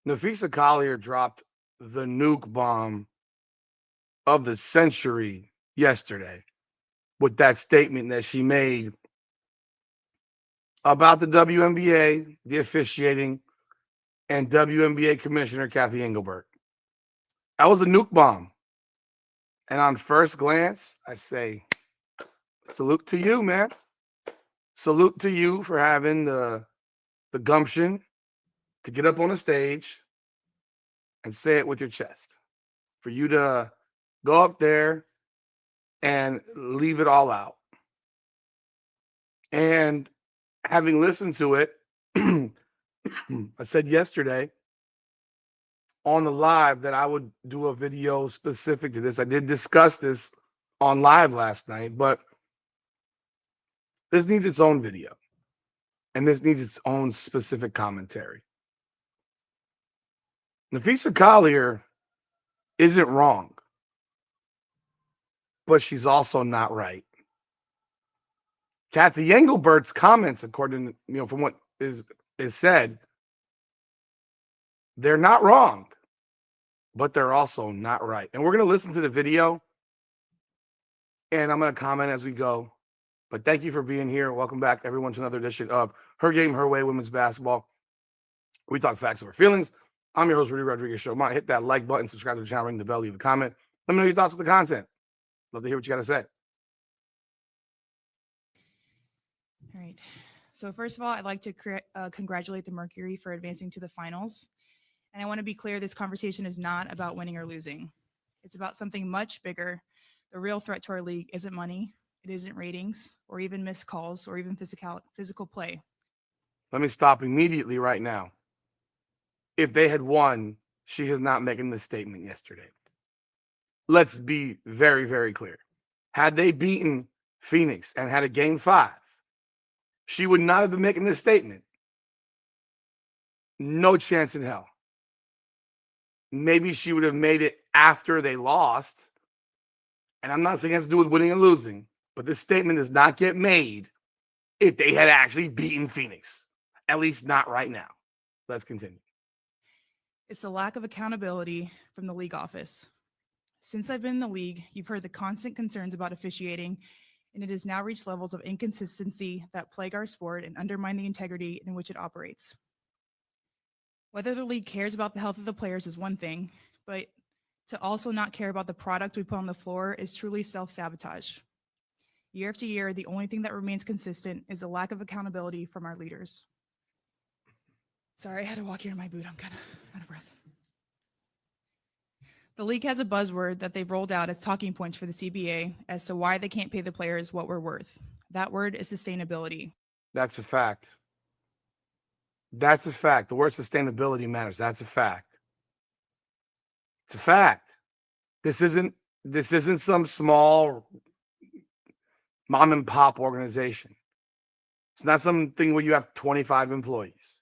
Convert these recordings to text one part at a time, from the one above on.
Napheesa Collier dropped the nuke bomb of the century yesterday with that statement that she made about the WNBA, the officiating, and WNBA Commissioner Cathy Engelbert. That was a nuke bomb. And on first glance, I say, salute to you, man. Salute to you for having the gumption to get up on a stage and say it with your chest. For you to go up there and leave it all out. And having listened to it, I said yesterday on the live that I would do a video specific to this. I did discuss this on live last night, but this needs its own video and this needs its own specific commentary. Napheesa Collier isn't wrong, but she's also not right. Cathy Engelbert's comments, according to, from what is said, they're not wrong, but they're also not right. And we're going to listen to the video and I'm going to comment as we go. But thank you for being here. Welcome back, everyone, to another edition of Her Game, Her Way, Women's Basketball. We talk facts over feelings. I'm your host, Rudy Rodriguez Show. Hit that like button, subscribe to the channel, ring the bell, leave a comment. Let me know your thoughts on the content. Love to hear what you got to say. All right. So first of all, I'd like to congratulate the Mercury for advancing to the finals. And I want to be clear, this conversation is not about winning or losing. It's about something much bigger. The real threat to our league isn't money. It isn't ratings or even missed calls or even physical play. Let me stop immediately right now. If they had won, she is not making this statement yesterday. Let's be very, very clear. Had they beaten Phoenix and had a game 5, she would not have been making this statement. No chance in hell. Maybe she would have made it after they lost. And I'm not saying it has to do with winning and losing, but this statement does not get made if they had actually beaten Phoenix. At least not right now. Let's continue. It's the lack of accountability from the league office. Since I've been in the league, you've heard the constant concerns about officiating, and it has now reached levels of inconsistency that plague our sport and undermine the integrity in which it operates. Whether the league cares about the health of the players is one thing, but to also not care about the product we put on the floor is truly self-sabotage. Year after year, the only thing that remains consistent is the lack of accountability from our leaders. Sorry, I had to walk here in my boot. I'm kind of out of breath. The league has a buzzword that they've rolled out as talking points for the CBA as to why they can't pay the players what we're worth. That word is sustainability. That's a fact. That's a fact. The word sustainability matters. That's a fact. It's a fact. This isn't some small mom and pop organization. It's not something where you have 25 employees.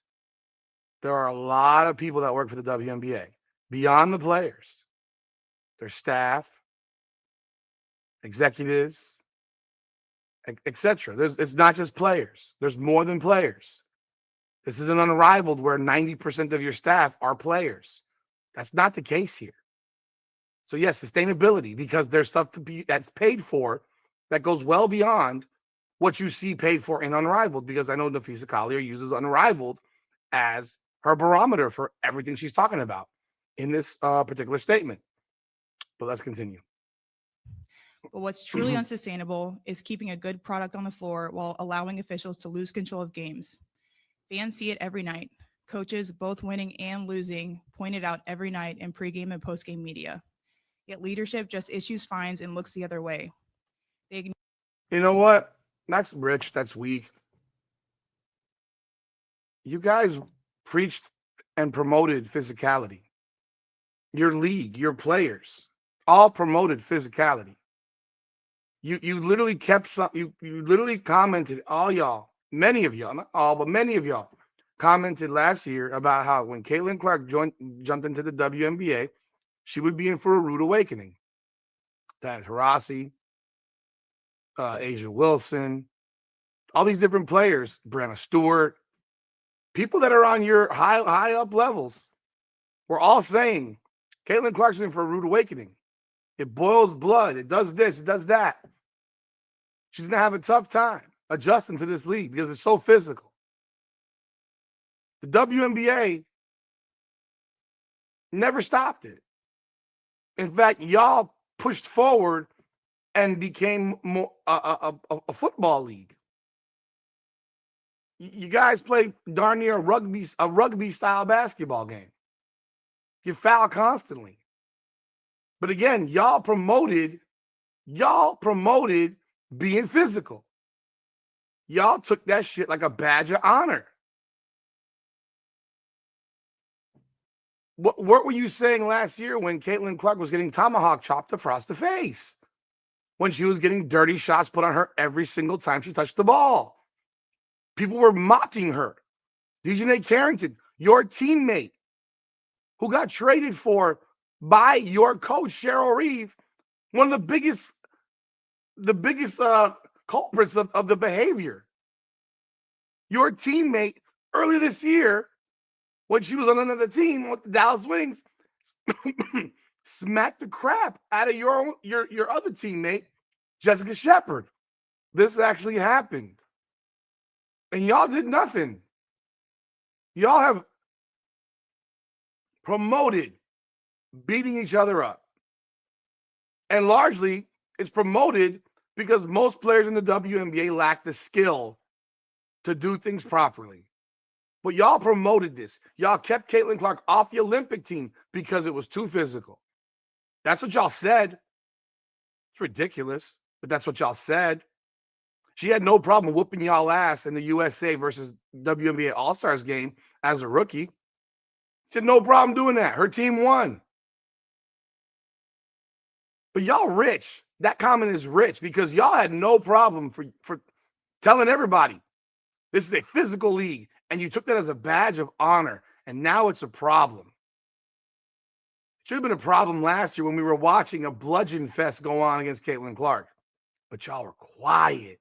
There are a lot of people that work for the WNBA beyond the players. Their staff, executives, etc. It's not just players. There's more than players. This isn't unrivaled where 90% of your staff are players. That's not the case here. So yes, sustainability, because there's stuff that's paid for that goes well beyond what you see paid for in Unrivaled, because I know Napheesa Collier uses Unrivaled as her barometer for everything she's talking about in this particular statement. But let's continue. But what's truly unsustainable is keeping a good product on the floor while allowing officials to lose control of games. Fans see it every night. Coaches, both winning and losing, point it out every night in pregame and postgame media. Yet leadership just issues fines and looks the other way. You know what? That's rich. That's weak. You guys preached and promoted physicality. Your league, your players, all promoted physicality. You literally kept some. You literally commented, all y'all, many of y'all, not all, but many of y'all commented last year about how when Caitlin Clark jumped into the WNBA, she would be in for a rude awakening. That Hirasi, Asia Wilson, all these different players, Brianna Stewart, people that are on your high up levels, We're all saying Caitlin Clark's in for a rude awakening. It boils blood. It does this. It does that. She's going to have a tough time adjusting to this league because it's so physical. The WNBA never stopped it. In fact, y'all pushed forward and became more a football league. You guys play darn near a rugby style basketball game. You foul constantly. But again, y'all promoted being physical. Y'all took that shit like a badge of honor. What were you saying last year when Caitlin Clark was getting tomahawk chopped across the face? When she was getting dirty shots put on her every single time she touched the ball? People were mocking her. Dejanay Carrington, your teammate, who got traded for by your coach, Cheryl Reeve, one of the biggest culprits of the behavior. Your teammate earlier this year, when she was on another team with the Dallas Wings, smacked the crap out of your other teammate, Jessica Shepard. This actually happened. And y'all did nothing. Y'all have promoted beating each other up. And largely, it's promoted because most players in the WNBA lack the skill to do things properly. But y'all promoted this. Y'all kept Caitlin Clark off the Olympic team because it was too physical. That's what y'all said. It's ridiculous, but that's what y'all said. She had no problem whooping y'all ass in the USA versus WNBA All-Stars game as a rookie. She had no problem doing that. Her team won. But y'all rich. That comment is rich because y'all had no problem for telling everybody this is a physical league, and you took that as a badge of honor, and now it's a problem. It should have been a problem last year when we were watching a bludgeon fest go on against Caitlin Clark. But y'all were quiet.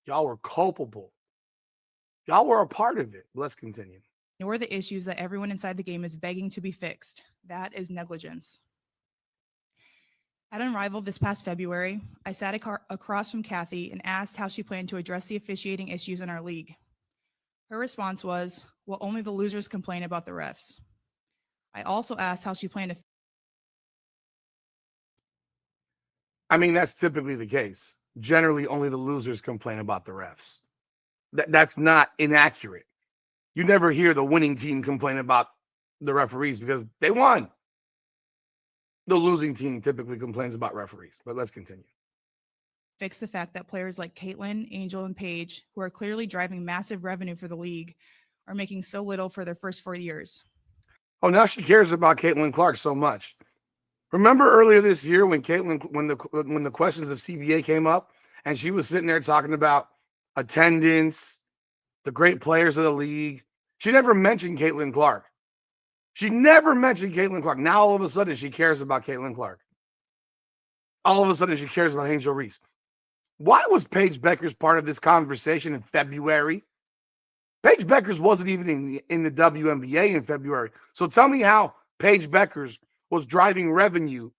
Y'all were culpable. Y'all were a part of it. Let's continue. Nor the issues that everyone inside the game is begging to be fixed. That is negligence. At Unrivaled this past February, I sat across from Cathy and asked how she planned to address the officiating issues in our league. Her response was, well, only the losers complain about the refs. I also asked how she planned to. I mean, that's typically the case. Generally, only the losers complain about the refs. That's not inaccurate. You never hear the winning team complain about the referees because they won. The losing team typically complains about referees, but let's continue. Fix the fact that players like Caitlin, Angel, and Paige, who are clearly driving massive revenue for the league, are making so little for their first 4 years. Oh, now she cares about Caitlin Clark so much. Remember earlier this year when the questions of CBA came up and she was sitting there talking about attendance, the great players of the league. She never mentioned Caitlin Clark. Now all of a sudden she cares about Caitlin Clark. All of a sudden she cares about Angel Reese. Why was Paige Beckers part of this conversation in February? Paige Beckers wasn't even in the WNBA in February. So tell me how Paige Beckers was driving revenue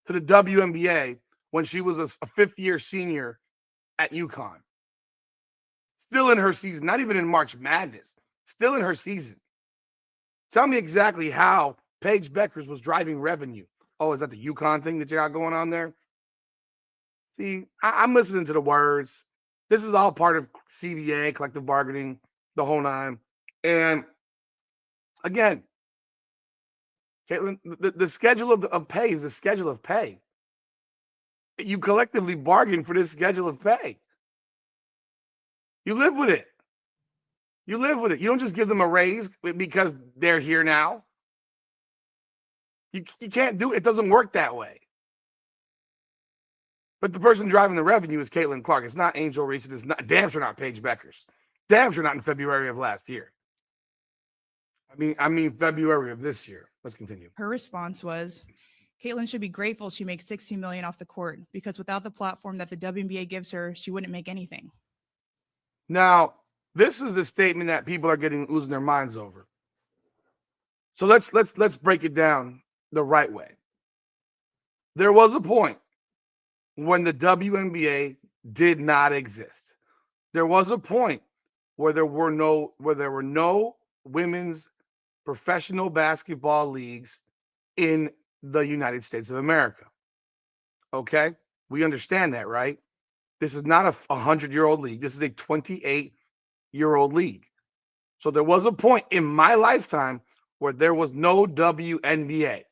to the WNBA when she was a fifth-year senior at UConn. Still in her season, not even in March Madness. Still in her season. Tell me exactly how Paige Beckers was driving revenue. Oh, is that the UConn thing that you got going on there? See, I'm listening to the words. This is all part of CBA, collective bargaining, the whole nine. And again, Caitlin, the schedule of pay is the schedule of pay. You collectively bargain for this schedule of pay. You live with it. You live with it. You don't just give them a raise because they're here now. You can't do it. It doesn't work that way. But the person driving the revenue is Caitlin Clark. It's not Angel Reese. It's not damn sure not Paige Beckers. Damn sure not in February of last year. I mean February of this year. Let's continue. Her response was, Caitlin should be grateful she makes $16 million off the court because without the platform that the WNBA gives her, she wouldn't make anything. Now, this is the statement that people are losing their minds over. So let's break it down the right way. There was a point when the WNBA did not exist. There was a point where there were no women's professional basketball leagues in the United States of America. Okay? We understand that, right? This is not a 100-year-old league. This is a 28-year-old league. So there was a point in my lifetime where there was no WNBA.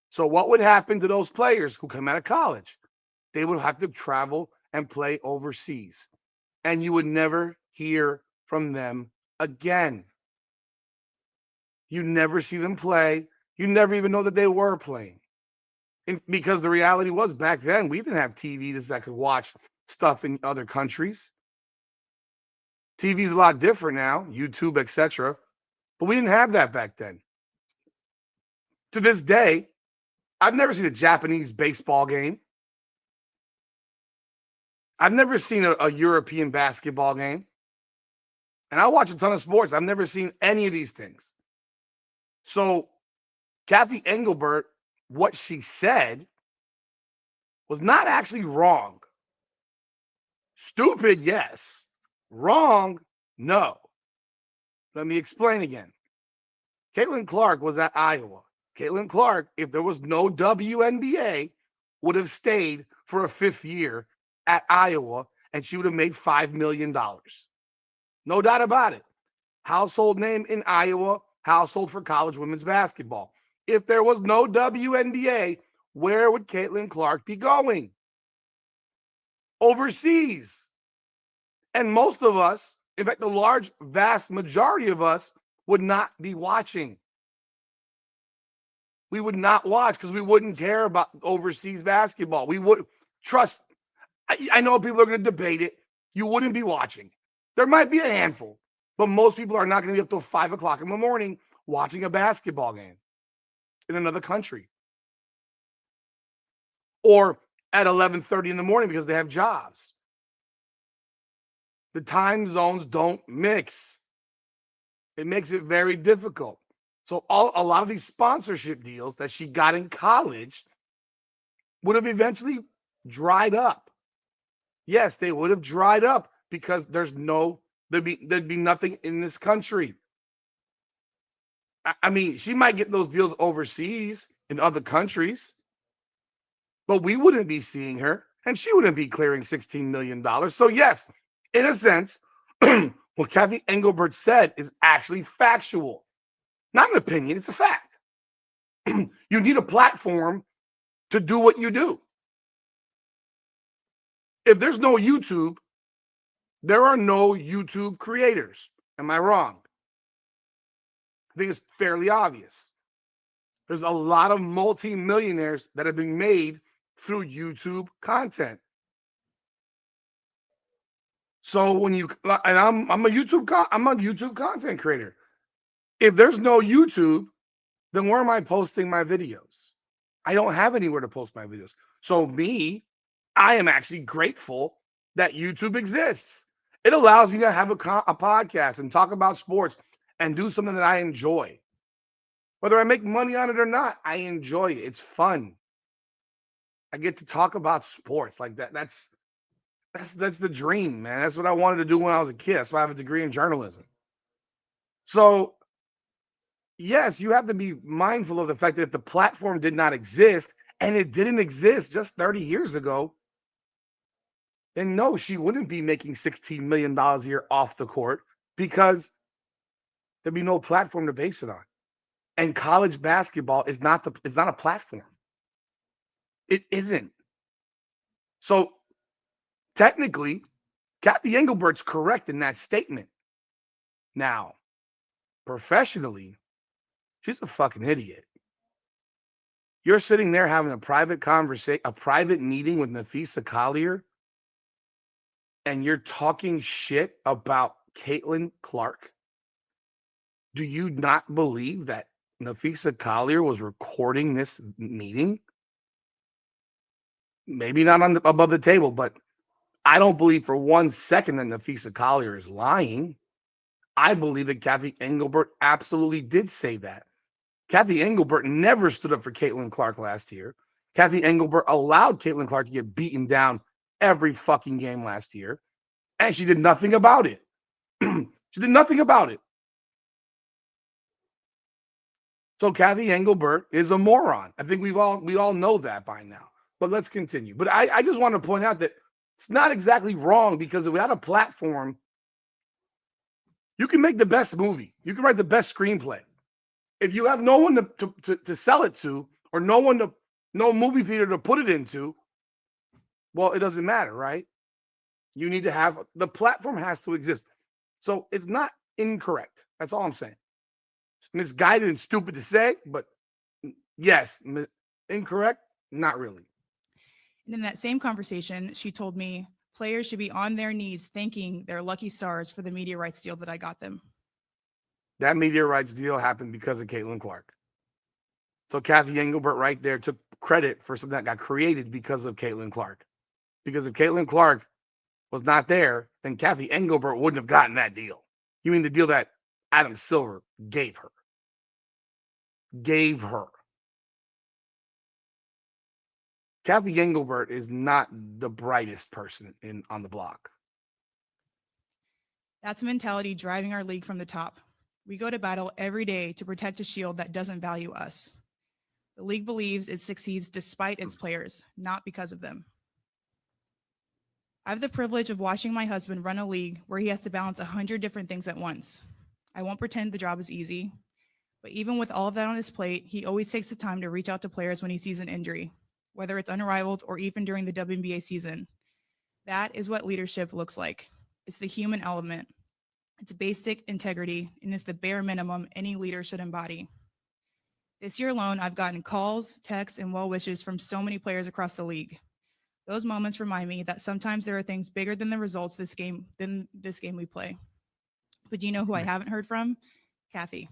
So what would happen to those players who come out of college? They would have to travel and play overseas, and you would never hear from them again. You never see them play. You never even know that they were playing. Because the reality was back then, we didn't have TVs that could watch stuff in other countries. TV is a lot different now, YouTube, etc. But we didn't have that back then. To this day, I've never seen a Japanese baseball game. I've never seen a European basketball game. And I watch a ton of sports. I've never seen any of these things. So, Cathy Engelbert, what she said was not actually wrong. Stupid, yes. Wrong, no. Let me explain again. Caitlin Clark was at Iowa. Caitlin Clark, if there was no WNBA, would have stayed for a fifth year at Iowa, and she would have made $5 million. No doubt about it. Household name in Iowa, household for college women's basketball. If there was no WNBA, where would Caitlin Clark be going? Overseas. And most of us, in fact, the large, vast majority of us, would not be watching. We would not watch because we wouldn't care about overseas basketball. We would trust. I know people are going to debate it. You wouldn't be watching. There might be a handful, but most people are not going to be up till 5 o'clock in the morning watching a basketball game in another country, or at 11:30 in the morning because they have jobs. The time zones don't mix. It makes it very difficult. So a lot of these sponsorship deals that she got in college would have eventually dried up. Yes, they would have dried up because there'd be nothing in this country. I mean, she might get those deals overseas in other countries, but we wouldn't be seeing her, and she wouldn't be clearing $16 million. So yes, in a sense, what Cathy Engelbert said is actually factual. Not an opinion, it's a fact. You need a platform to do what you do. If there's no YouTube, there are no YouTube creators. Am I wrong? I think it's fairly obvious. There's a lot of multi-millionaires that have been made through YouTube content. So when you and I'm a YouTube content creator. If there's no YouTube, then where am I posting my videos? I don't have anywhere to post my videos. So I am actually grateful that YouTube exists. It allows me to have a podcast and talk about sports and do something that I enjoy. Whether I make money on it or not, I enjoy it. It's fun. I get to talk about sports like that. That's the dream, man. That's what I wanted to do when I was a kid. That's why I have a degree in journalism. So yes, you have to be mindful of the fact that if the platform did not exist, and it didn't exist just 30 years ago, then no, she wouldn't be making $16 million a year off the court because there'd be no platform to base it on. And college basketball is not a platform. It isn't. So technically, Cathy Engelbert's correct in that statement. Now, professionally, she's a fucking idiot. You're sitting there having a private conversation, a private meeting with Napheesa Collier, and you're talking shit about Caitlin Clark. Do you not believe that Napheesa Collier was recording this meeting? Maybe not above the table, but I don't believe for 1 second that Napheesa Collier is lying. I believe that Cathy Engelbert absolutely did say that. Cathy Engelbert never stood up for Caitlin Clark last year. Cathy Engelbert allowed Caitlin Clark to get beaten down every fucking game last year, and she did nothing about it. She did nothing about it. So Cathy Engelbert is a moron. I think we all know that by now. But let's continue. But I just want to point out that it's not exactly wrong, because without a platform, you can make the best movie. You can write the best screenplay. If you have no one to sell it to, or no movie theater to put it into, well, it doesn't matter, right? You need to have, the platform has to exist. So it's not incorrect. That's all I'm saying. It's misguided and stupid to say, but yes, incorrect, not really. And in that same conversation, she told me players should be on their knees thanking their lucky stars for the media rights deal that I got them. That media rights deal happened because of Caitlin Clark. So Cathy Engelbert right there took credit for something that got created because of Caitlin Clark. Because if Caitlin Clark was not there, then Cathy Engelbert wouldn't have gotten that deal. You mean the deal that Adam Silver gave her? Gave her. Cathy Engelbert is not the brightest person on the block. That's a mentality driving our league from the top. We go to battle every day to protect a shield that doesn't value us. The league believes it succeeds despite its players, not because of them. I have the privilege of watching my husband run a league where he has to balance 100 different things at once. I won't pretend the job is easy, but even with all of that on his plate, he always takes the time to reach out to players when he sees an injury, whether it's unrivaled or even during the WNBA season. That is what leadership looks like. It's the human element. It's basic integrity, and it's the bare minimum any leader should embody. This year alone, I've gotten calls, texts, and well wishes from so many players across the league. Those moments remind me that sometimes there are things bigger than the results than this game we play. But do you know who I haven't heard from? Cathy.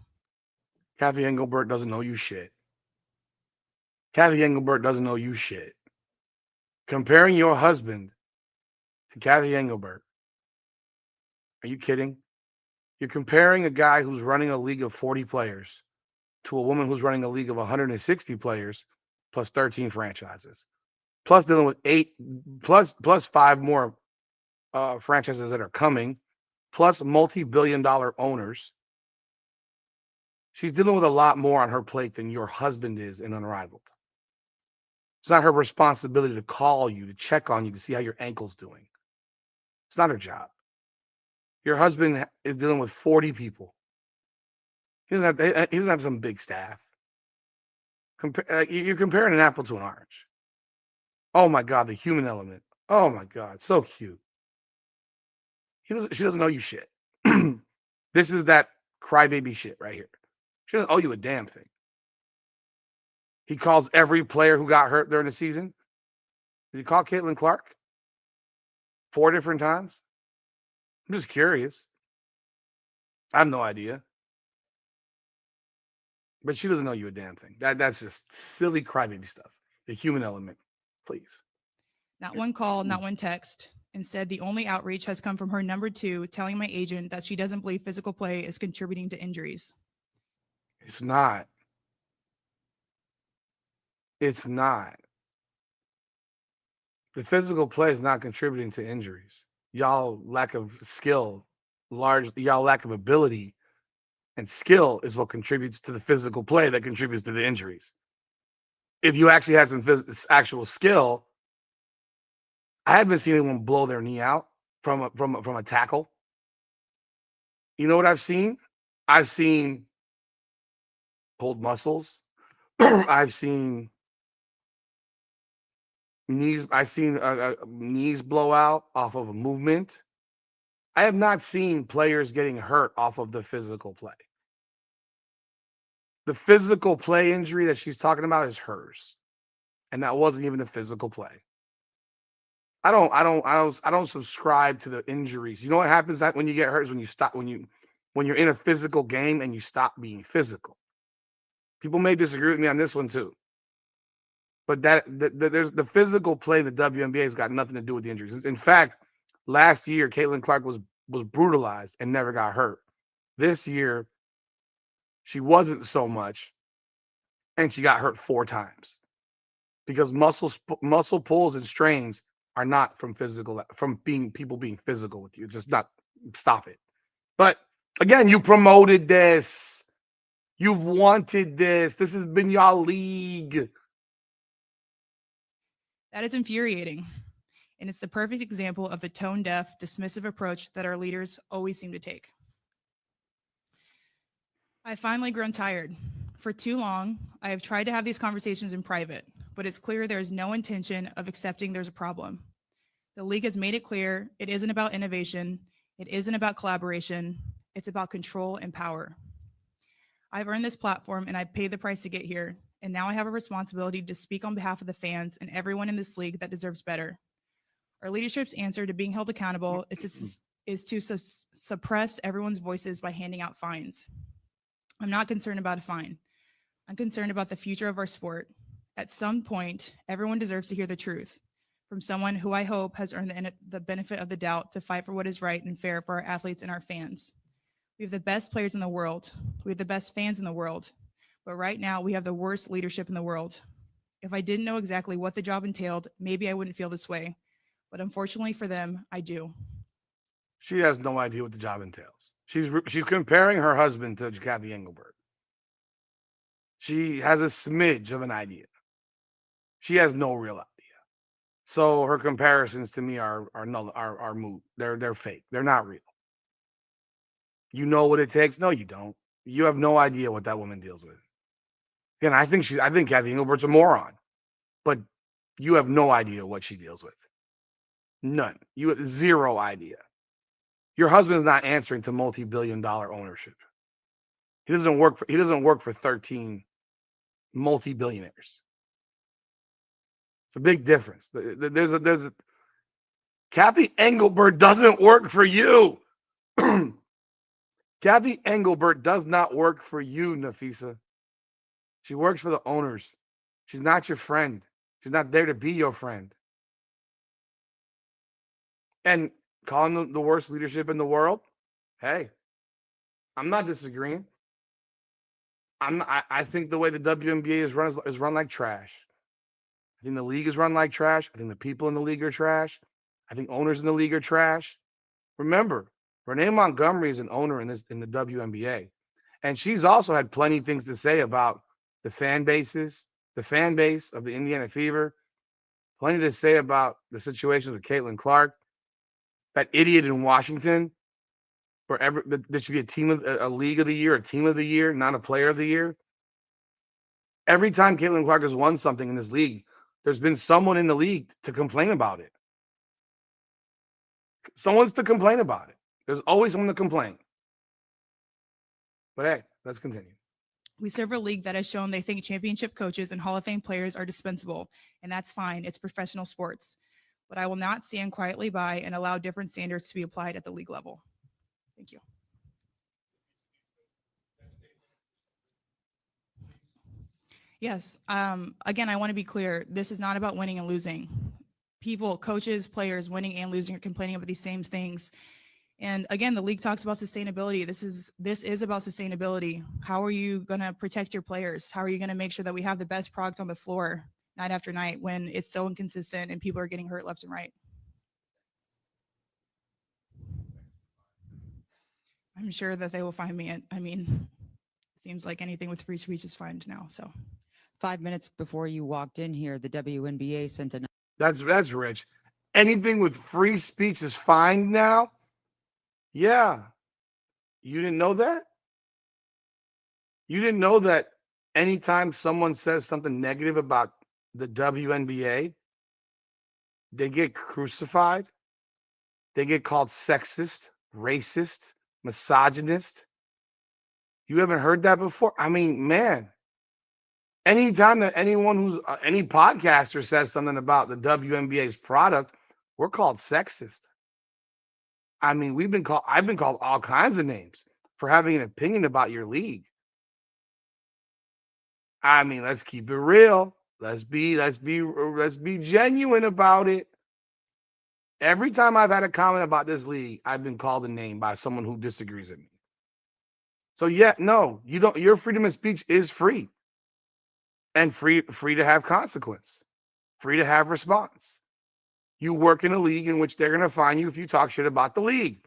Cathy Engelbert doesn't know you shit. Cathy Engelbert doesn't know you shit. Comparing your husband to Cathy Engelbert. Are you kidding? You're comparing a guy who's running a league of 40 players to a woman who's running a league of 160 players plus 13 franchises, plus dealing with plus 5 more franchises that are coming, plus multi-billion-dollar owners. She's dealing with a lot more on her plate than your husband is in Unrivaled. It's not her responsibility to call you, to check on you, to see how your ankle's doing. It's not her job. Your husband is dealing with 40 people. He doesn't have some big staff. You're comparing an apple to an orange. Oh my God, the human element. Oh my God, so cute. She doesn't owe you shit. This is that crybaby shit right here. She doesn't owe you a damn thing. He calls every player who got hurt during the season. Did you call Caitlin Clark 4 different times? I'm just curious. I have no idea. But she doesn't know you a damn thing. That's just silly crybaby stuff. The human element, please. Not one call, not one text. Instead, the only outreach has come from her number 2 telling my agent that she doesn't believe physical play is contributing to injuries. It's not. It's not. The physical play is not contributing to injuries. Y'all lack of skill, y'all lack of ability and skill is what contributes to the physical play that contributes to the injuries. If you actually had some actual skill, I haven't seen anyone blow their knee out from a tackle. You know what I've seen? I've seen pulled muscles. I've seen knees. I've seen knees blow out off of a movement. I have not seen players getting hurt off of the physical play. The physical play injury that she's talking about is hers, and that wasn't even a physical play. I don't subscribe to the injuries. You know what happens that when you get hurt is when you stop when you're in a physical game and you stop being physical. People may disagree with me on this one too. But there's the physical play of the WNBA has got nothing to do with the injuries. In fact, last year Caitlin Clark was brutalized and never got hurt. This year she wasn't so much, and she got hurt 4 times because muscle pulls and strains are not from people being physical with you. Just not. Stop it. But again, you promoted this. You've wanted this. This has been your league. That is infuriating. And it's the perfect example of the tone deaf, dismissive approach that our leaders always seem to take. I've finally grown tired. For too long, I have tried to have these conversations in private, but it's clear there is no intention of accepting there's a problem. The league has made it clear it isn't about innovation, it isn't about collaboration, it's about control and power. I've earned this platform and I've paid the price to get here, and now I have a responsibility to speak on behalf of the fans and everyone in this league that deserves better. Our leadership's answer to being held accountable is to suppress everyone's voices by handing out fines. I'm not concerned about a fine. I'm concerned about the future of our sport. At some point, everyone deserves to hear the truth from someone who I hope has earned the benefit of the doubt to fight for what is right and fair for our athletes and our fans. We have the best players in the world. We have the best fans in the world. But right now, we have the worst leadership in the world. If I didn't know exactly what the job entailed, maybe I wouldn't feel this way. But unfortunately for them, I do. She has no idea what the job entails. She's comparing her husband to Cathy Engelbert. She has a smidge of an idea. She has no real idea. So her comparisons to me are moot. They're fake. They're not real. You know what it takes? No, you don't. You have no idea what that woman deals with. Again, I think Cathy Engelbert's a moron, but you have no idea what she deals with. None. You have zero idea. Your husband's not answering to multi-billion-dollar ownership. He doesn't work for 13 multi-billionaires. It's a big difference. There's Cathy Engelbert doesn't work for you. Cathy Engelbert does not work for you, Napheesa. She works for the owners. She's not your friend. She's not there to be your friend. And calling the worst leadership in the world, hey, I'm not disagreeing. I think the way the WNBA is run like trash. I think the league is run like trash. I think the people in the league are trash. I think owners in the league are trash. Remember, Renee Montgomery is an owner in the WNBA, and she's also had plenty of things to say about the fan base of the Indiana Fever. Plenty to say about the situation with Caitlin Clark, that idiot in Washington. There should be a league of the year, a team of the year, not a player of the year. Every time Caitlin Clark has won something in this league, there's been someone in the league to complain about it. Someone's to complain about it. There's always someone to complain. But hey, let's continue. We serve a league that has shown they think championship coaches and Hall of Fame players are dispensable, and that's fine. It's professional sports. But I will not stand quietly by and allow different standards to be applied at the league level. Thank you. Yes. Again, I want to be clear. This is not about winning and losing. People, coaches, players, winning and losing are complaining about these same things. And again, the league talks about sustainability. This is about sustainability. How are you going to protect your players? How are you going to make sure that we have the best product on the floor night after night when it's so inconsistent and people are getting hurt left and right? I'm sure that they will find me. I mean, it seems like anything with free speech is fine now. So 5 minutes before you walked in here, the WNBA sent a That's rich. Anything with free speech is fine now? Yeah. You didn't know that? You didn't know that anytime someone says something negative about the WNBA, they get crucified. They get called sexist, racist, misogynist. You haven't heard that before? I mean, man, anytime that any podcaster says something about the WNBA's product, we're called sexist. I mean, I've been called all kinds of names for having an opinion about your league. I mean, let's keep it real. Let's be genuine about it. Every time I've had a comment about this league, I've been called a name by someone who disagrees with me. So yeah, no, you don't. Your freedom of speech is free. and free to have consequence, free to have response. You work in a league in which they're going to fine you if you talk shit about the league.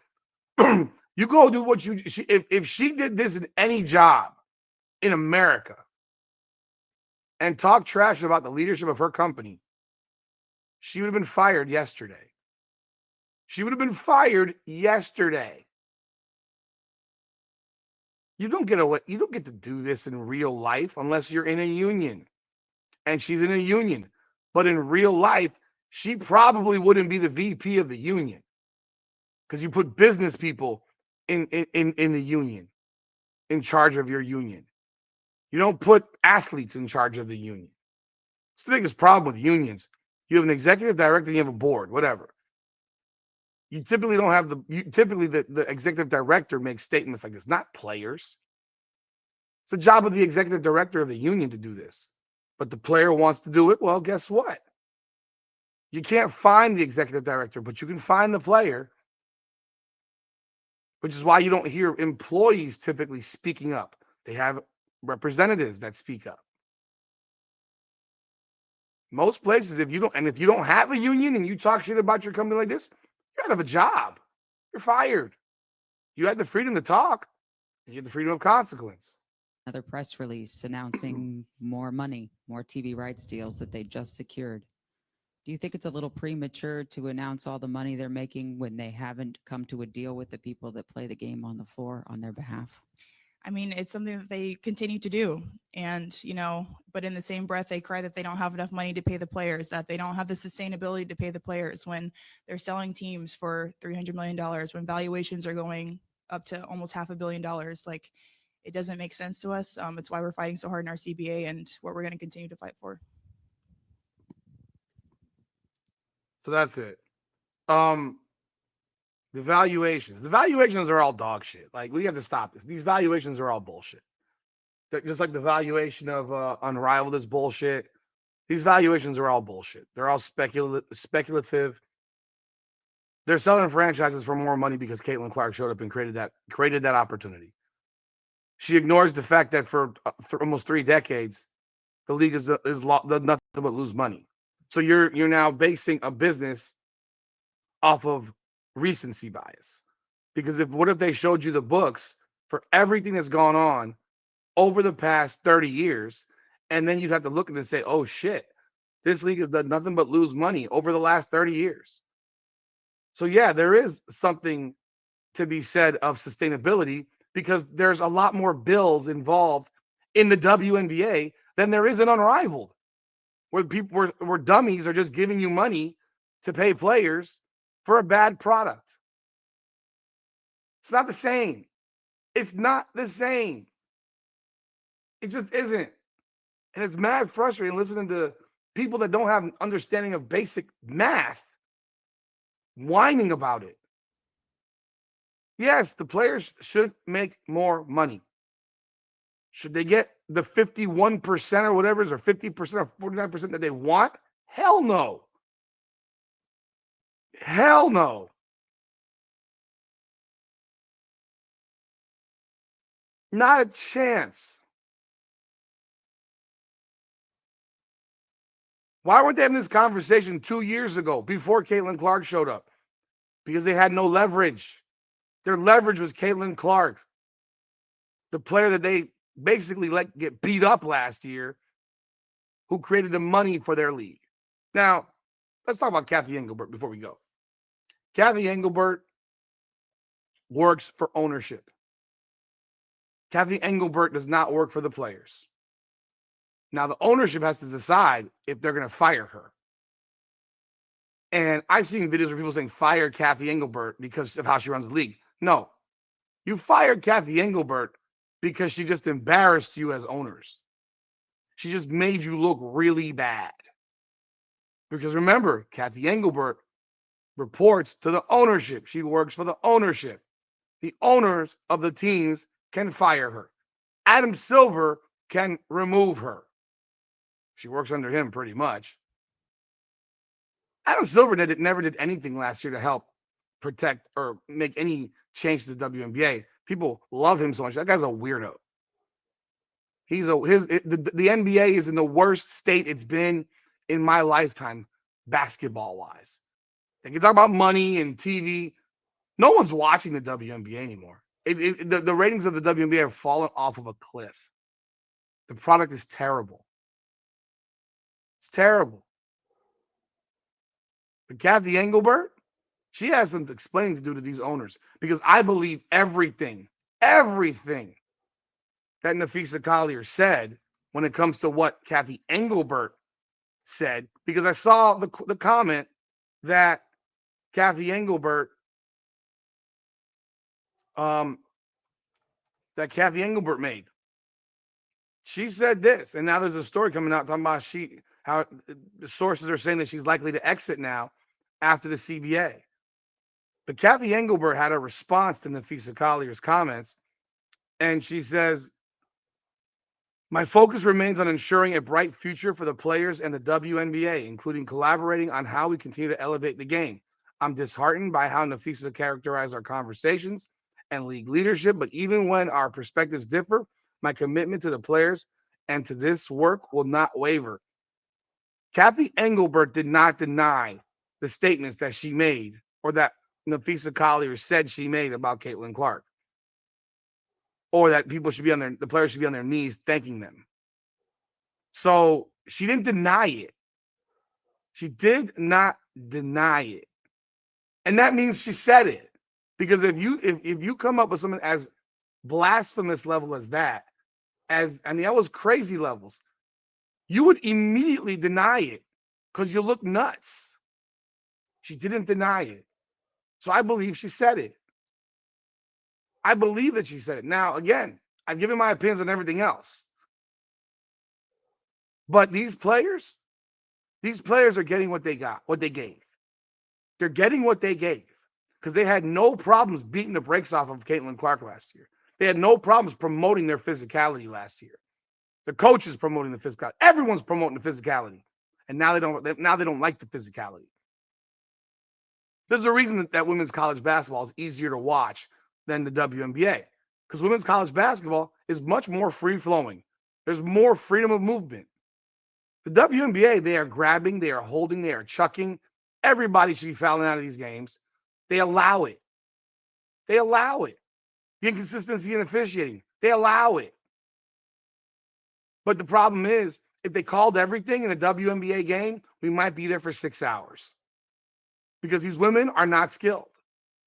You go do what you if she did this in any job in America and talk trash about the leadership of her company, she would have been fired yesterday. She would have been fired yesterday. You don't get to do this in real life unless you're in a union. And she's in a union. But in real life, she probably wouldn't be the VP of the union. Because you put business people in the union, in charge of your union. You don't put athletes in charge of the union. It's the biggest problem with unions. You have an executive director, you have a board, whatever. You typically don't have the executive director makes statements like this, not players. It's the job of the executive director of the union to do this. But the player wants to do it. Well, guess what? You can't find the executive director, but you can find the player, which is why you don't hear employees typically speaking up. They have representatives that speak up. Most places, if you don't have a union and you talk shit about your company like this, you're out of a job. You're fired. You had the freedom to talk, and you had the freedom of consequence. Another press release announcing more money, more TV rights deals that they just secured. Do you think it's a little premature to announce all the money they're making when they haven't come to a deal with the people that play the game on the floor on their behalf? I mean, it's something that they continue to do. And, but in the same breath, they cry that they don't have enough money to pay the players, that they don't have the sustainability to pay the players when they're selling teams for $300 million, when valuations are going up to almost $500 million. Like, it doesn't make sense to us. It's why we're fighting so hard in our CBA and what we're going to continue to fight for. So that's it. The valuations are all dog shit. Like, we have to stop this. These valuations are all bullshit. Just like the valuation of Unrivaled is bullshit. These valuations are all bullshit. They're all speculative. They're selling franchises for more money because Caitlin Clark showed up and created that opportunity. She ignores the fact that for almost 3 decades, the league is nothing but lose money. So you're now basing a business off of recency bias. Because what if they showed you the books for everything that's gone on over the past 30 years, and then you'd have to look at it and say, oh shit, this league has done nothing but lose money over the last 30 years. So yeah, there is something to be said of sustainability because there's a lot more bills involved in the WNBA than there is in Unrivaled, where where dummies are just giving you money to pay players for a bad product. It's not the same. It's not the same. It just isn't. And it's mad frustrating listening to people that don't have an understanding of basic math whining about it. Yes, the players should make more money. Should they get the 51% or whatever it is, or 50% or 49% that they want? Hell no. Hell no. Not a chance. Why weren't they having this conversation 2 years ago before Caitlin Clark showed up? Because they had no leverage. Their leverage was Caitlin Clark, the player that they basically let get beat up last year, who created the money for their league. Now, let's talk about Cathy Engelbert before we go. Cathy Engelbert works for ownership. Cathy Engelbert does not work for the players. Now, the ownership has to decide if they're going to fire her. And I've seen videos where people saying fire Cathy Engelbert because of how she runs the league. No, you fired Cathy Engelbert because she just embarrassed you as owners. She just made you look really bad. Because remember, Cathy Engelbert reports to the ownership. She works for the ownership. The owners of the teams can fire her. Adam Silver can remove her. She works under him pretty much. Adam Silver never did anything last year to help protect or make any change to the WNBA. People love him so much. That guy's a weirdo. The NBA is in the worst state it's been in my lifetime, basketball wise. They can talk about money and TV. No one's watching the WNBA anymore. The ratings of the WNBA have fallen off of a cliff. The product is terrible. It's terrible. But Cathy Engelbert, she has some explaining to do to these owners because I believe everything that Napheesa Collier said when it comes to what Cathy Engelbert said, because I saw the comment that Cathy Engelbert made. She said this, and now there's a story coming out talking about how the sources are saying that she's likely to exit now after the CBA. But Cathy Engelbert had a response to Napheesa Collier's comments, and she says, "My focus remains on ensuring a bright future for the players and the WNBA, including collaborating on how we continue to elevate the game. I'm disheartened by how Napheesa characterized our conversations and league leadership, but even when our perspectives differ, my commitment to the players and to this work will not waver." Cathy Engelbert did not deny the statements that she made or that Napheesa Collier said she made about Caitlin Clark, or that the players should be on their knees thanking them. So she didn't deny it. She did not deny it. And that means she said it. Because if you come up with something as blasphemous level as that, that was crazy levels, you would immediately deny it because you look nuts. She didn't deny it. So I believe she said it. I believe that she said it. Now, again, I've given my opinions on everything else. But these players are getting what they gave. They're getting what they gave because they had no problems beating the brakes off of Caitlin Clark last year. They had no problems promoting their physicality last year. The coaches promoting the physicality. Everyone's promoting the physicality, and now they don't like the physicality. There's a reason that women's college basketball is easier to watch than the WNBA because women's college basketball is much more free flowing. There's more freedom of movement. The WNBA, they are grabbing, they are holding, they are chucking. Everybody should be fouling out of these games. They allow it. The inconsistency in officiating, they allow it. But the problem is, if they called everything in a WNBA game, we might be there for 6 hours. Because these women are not skilled.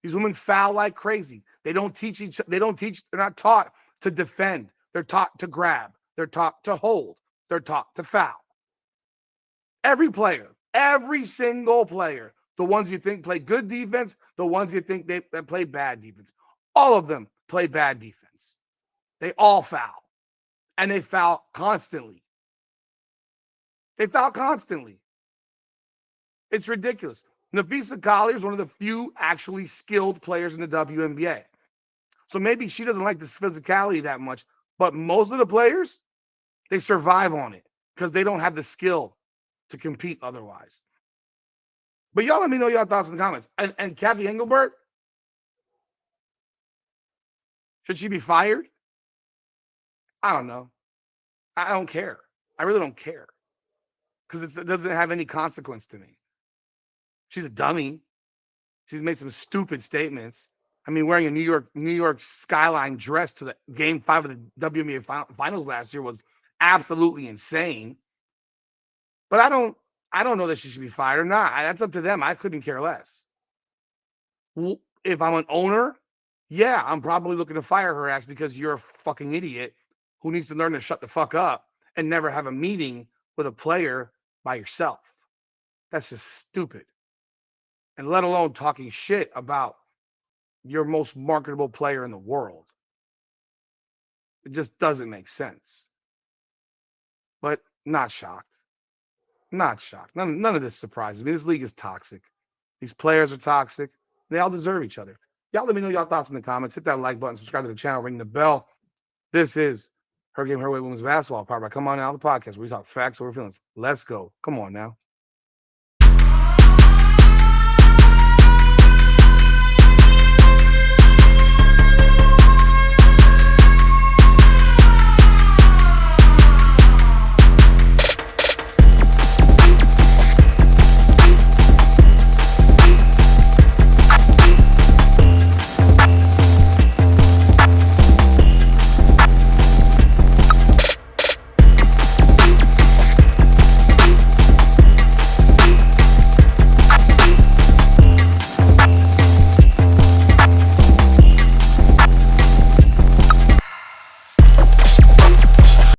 These women foul like crazy. They're not taught to defend. They're taught to grab. They're taught to hold. They're taught to foul. Every single player, the ones you think play good defense, the ones you think that play bad defense, all of them play bad defense. They all foul. And they foul constantly. It's ridiculous. Napheesa Collier is one of the few actually skilled players in the WNBA. So maybe she doesn't like this physicality that much, but most of the players, they survive on it because they don't have the skill to compete otherwise. But y'all let me know your thoughts in the comments. And Cathy Engelbert, should she be fired? I don't know. I don't care. I really don't care because it doesn't have any consequence to me. She's a dummy. She's made some stupid statements. I mean, wearing a New York skyline dress to the Game 5 of the WNBA finals last year was absolutely insane. But I don't know that she should be fired or not. That's up to them. I couldn't care less. If I'm an owner, yeah, I'm probably looking to fire her ass because you're a fucking idiot who needs to learn to shut the fuck up and never have a meeting with a player by yourself. That's just stupid. And let alone talking shit about your most marketable player in the world. It just doesn't make sense. But not shocked. None of this surprises me. This league is toxic. These players are toxic. They all deserve each other. Y'all let me know your thoughts in the comments. Hit that like button, subscribe to the channel, ring the bell. This is Her Game, Her Way Women's Basketball, powered by Come On Now, the podcast where we talk facts over feelings. Let's go. Come on now.